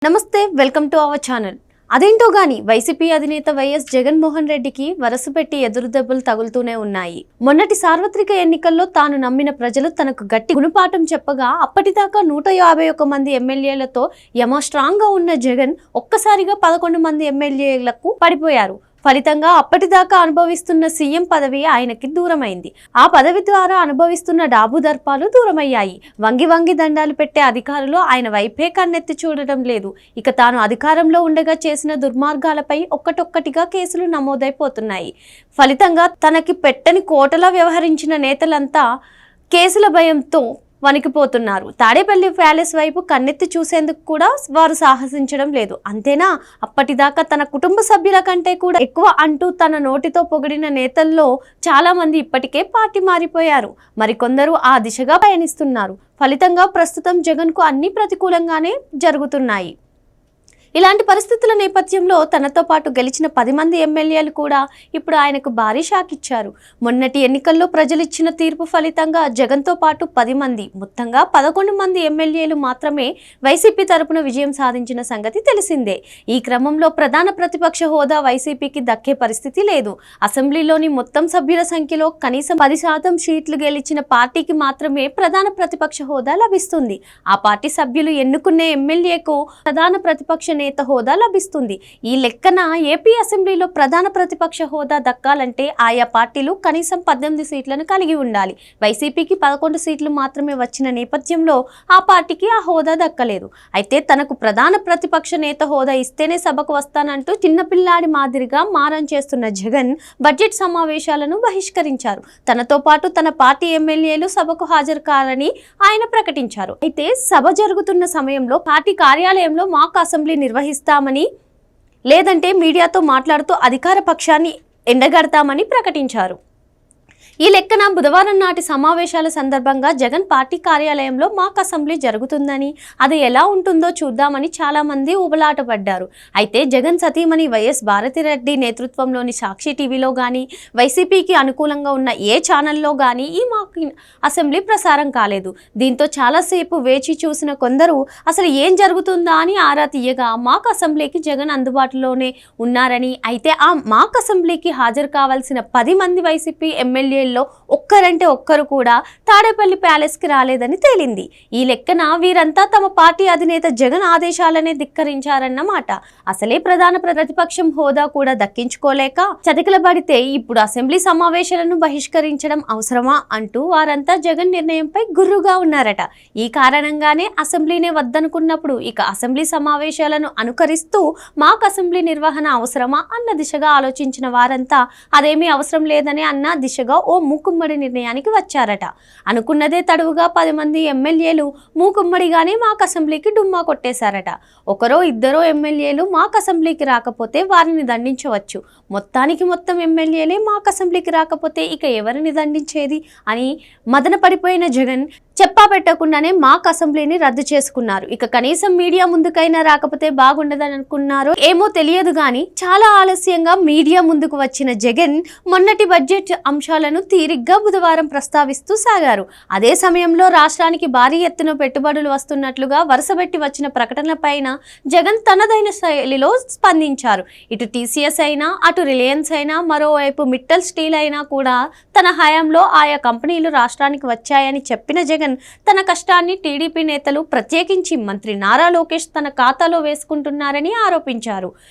నమస్తే welcome to our channel. అదేంటో గాని వైసీపీ అధినేత వైఎస్ జగన్మోహన్ రెడ్డికి వరసపెట్టి ఎదురు దెబ్బలు తగులుతూనే ఉన్నాయి. మొన్నటి సార్వత్రిక ఎన్నికల్లో తాను నమ్మిన ప్రజలు తనకు గట్టి గుణపాఠం చెప్పగా అప్పటిదాకా 151 మంది ఎమ్మెల్యేలతో యమ స్ట్రాంగ్ గా ఉన్న జగన్ ఒక్కసారిగా 11 మంది ఎమ్మెల్యేలకు పడిపోయారు. ఫలితంగా అప్పటిదాకా అనుభవిస్తున్న సీఎం పదవి ఆయనకి దూరమైంది. ఆ పదవి ద్వారా అనుభవిస్తున్న డాబు దర్పాలు దూరమయ్యాయి. వంగి వంగి దండాలు పెట్టే అధికారులు ఆయన వైపే కన్నెత్తి చూడటం లేదు. ఇక తాను అధికారంలో ఉండగా చేసిన దుర్మార్గాలపై ఒక్కటొక్కటిగా కేసులు నమోదైపోతున్నాయి. ఫలితంగా తనకి పెట్టని కోటలా వ్యవహరించిన నేతలంతా కేసుల భయంతో వణికిపోతున్నారు. తాడేపల్లి ప్యాలెస్ వైపు కన్నెత్తి చూసేందుకు కూడా వారు సాహసించడం లేదు. అంతేనా, అప్పటిదాకా తన కుటుంబ సభ్యుల కంటే కూడా ఎక్కువ అంటూ తన నోటితో పొగిడిన నేతల్లో చాలా మంది ఇప్పటికే పార్టీ మారిపోయారు. మరికొందరు ఆ దిశగా పయనిస్తున్నారు. ఫలితంగా ప్రస్తుతం జగన్కు అన్ని ప్రతికూలంగానే జరుగుతున్నాయి. ఇలాంటి పరిస్థితుల నేపథ్యంలో తనతో పాటు గెలిచిన 10 మంది ఎమ్మెల్యేలు కూడా ఇప్పుడు ఆయనకు భారీ షాక్ ఇచ్చారు. మొన్నటి ఎన్నికల్లో ప్రజలిచ్చిన తీర్పు ఫలితంగా జగన్తో పాటు 10 మంది మొత్తంగా 11 మంది ఎమ్మెల్యేలు మాత్రమే వైసీపీ తరపున విజయం సాధించిన సంగతి తెలిసిందే. ఈ క్రమంలో ప్రధాన ప్రతిపక్ష హోదా వైసీపీకి దక్కే పరిస్థితి లేదు. అసెంబ్లీలోని మొత్తం సభ్యుల సంఖ్యలో కనీసం 10% సీట్లు గెలిచిన పార్టీకి మాత్రమే ప్రధాన ప్రతిపక్ష హోదా లభిస్తుంది. ఆ పార్టీ సభ్యులు ఎన్నుకునే ఎమ్మెల్యేకు ప్రధాన ప్రతిపక్ష నేత హోదా లభిస్తుంది. ఈ లెక్కన ఏపీ అసెంబ్లీలో ప్రధాన ప్రతిపక్ష హోదా దక్కాలంటే ఆయా పార్టీలు కనీసం 18 సీట్లను కలిగి ఉండాలి. వైసీపీకి 11 సీట్లు మాత్రమే వచ్చిన నేపథ్యంలో ఆ పార్టీకి ఆ హోదా దక్కలేదు. అయితే తనకు ప్రధాన ప్రతిపక్ష నేత హోదా ఇస్తేనే సభకు వస్తానంటూ చిన్నపిల్లాడి మాదిరిగా మారం చేస్తున్న జగన్ బడ్జెట్ సమావేశాలను బహిష్కరించారు. తనతో పాటు తన పార్టీ ఎమ్మెల్యేలు సభకు హాజరు కారని ఆయన ప్రకటించారు. అయితే సభ జరుగుతున్న సమయంలో పార్టీ కార్యాలయంలో మాక్ అసెంబ్లీ నిర్వహిస్తామని, లేదంటే మీడియాతో మాట్లాడుతూ అధికార పక్షాన్ని ఎండగడతామని ప్రకటించారు. ఈ లెక్కన బుధవారం నాటి సమావేశాల సందర్భంగా జగన్ పార్టీ కార్యాలయంలో మాక్ అసెంబ్లీ జరుగుతుందని, అది ఎలా ఉంటుందో చూద్దామని చాలా మంది ఊబలాట పడ్డారు. అయితే జగన్ సతీమణి వైఎస్ భారతిరెడ్డి నేతృత్వంలోని సాక్షి టీవీలో కానీ, వైసీపీకి అనుకూలంగా ఉన్న ఏ ఛానల్లో కానీ ఈ మాక్ అసెంబ్లీ ప్రసారం కాలేదు. దీంతో చాలాసేపు వేచి చూసిన కొందరు అసలు ఏం జరుగుతుందా అని ఆరా తీయగా మాక్ అసెంబ్లీకి జగన్ అందుబాటులోనే ఉన్నారని, అయితే ఆ మాక్ అసెంబ్లీకి హాజరు కావాల్సిన 10 మంది వైసీపీ ఎమ్మెల్యేలు ఒక్కరంటే ఒక్కరు కూడా తాడేపల్లి ప్యాలెస్ కి రాలేదని తేలింది. ఈ లెక్కన వీరంతా తమ పార్టీ అధినేత జగన్ ఆదేశాలనే ధిక్కరించారన్నమాట. అసలే ప్రధాన ప్రతిపక్షం హోదా కూడా దక్కించుకోలేక చతికిలబడితే ఇప్పుడు అసెంబ్లీ సమావేశాలను బహిష్కరించడం అవసరమా అంటూ వారంతా జగన్ నిర్ణయంపై గుర్రుగా ఉన్నారట. ఈ కారణంగానే అసెంబ్లీనే వద్దనుకున్నప్పుడు ఇక అసెంబ్లీ సమావేశాలను అనుకరిస్తూ మాక్ అసెంబ్లీ నిర్వహణ అవసరమా అన్న దిశగా ఆలోచించిన వారంతా అదేమీ అవసరం లేదని అన్న దిశగా ఓ మూకుమ్మడి నిర్ణయానికి వచ్చారట. అనుకున్నదే తడువుగా 10 మంది ఎమ్మెల్యేలు మూకుమ్మడిగానే మాక్ అసెంబ్లీకి డుమ్మా కొట్టేశారట. ఒకరో ఇద్దరో ఎమ్మెల్యేలు మాక్ అసెంబ్లీకి రాకపోతే వారిని దండించవచ్చు. మొత్తానికి మొత్తం ఎమ్మెల్యేలే మాక్ అసెంబ్లీకి రాకపోతే ఇక ఎవరిని దండించేది అని మదన పడిపోయిన జగన్ చెప్పా పెట్టకుండానే మాక్ అసెంబ్లీని రద్దు చేసుకున్నారు. ఇక కనీసం మీడియా ముందుకైనా రాకపోతే బాగుండదని అనుకున్నారో ఏమో తెలియదు గాని చాలా ఆలస్యంగా మీడియా ముందుకు వచ్చిన జగన్ మొన్నటి బడ్జెట్ అంశాలను తీరిగ్గా బుధవారం ప్రస్తావిస్తూ సాగారు. అదే సమయంలో రాష్ట్రానికి భారీ ఎత్తున పెట్టుబడులు వస్తున్నట్లుగా వరుసపెట్టి వచ్చిన ప్రకటనలపైన జగన్ తనదైన శైలిలో స్పందించారు. ఇటు టీసీఎస్ అయినా, అటు రిలయన్స్ అయినా, మరోవైపు మిట్టల్ స్టీల్ అయినా కూడా తన హయాంలో ఆయా కంపెనీలు రాష్ట్రానికి వచ్చాయని చెప్పిన జగన్ తన కష్టాన్ని టీడీపీ నేతలు ప్రత్యేకించి మంత్రి నారా లోకేష్ తన ఖాతాలో వేసుకుంటున్నారని ఆరోపించారు.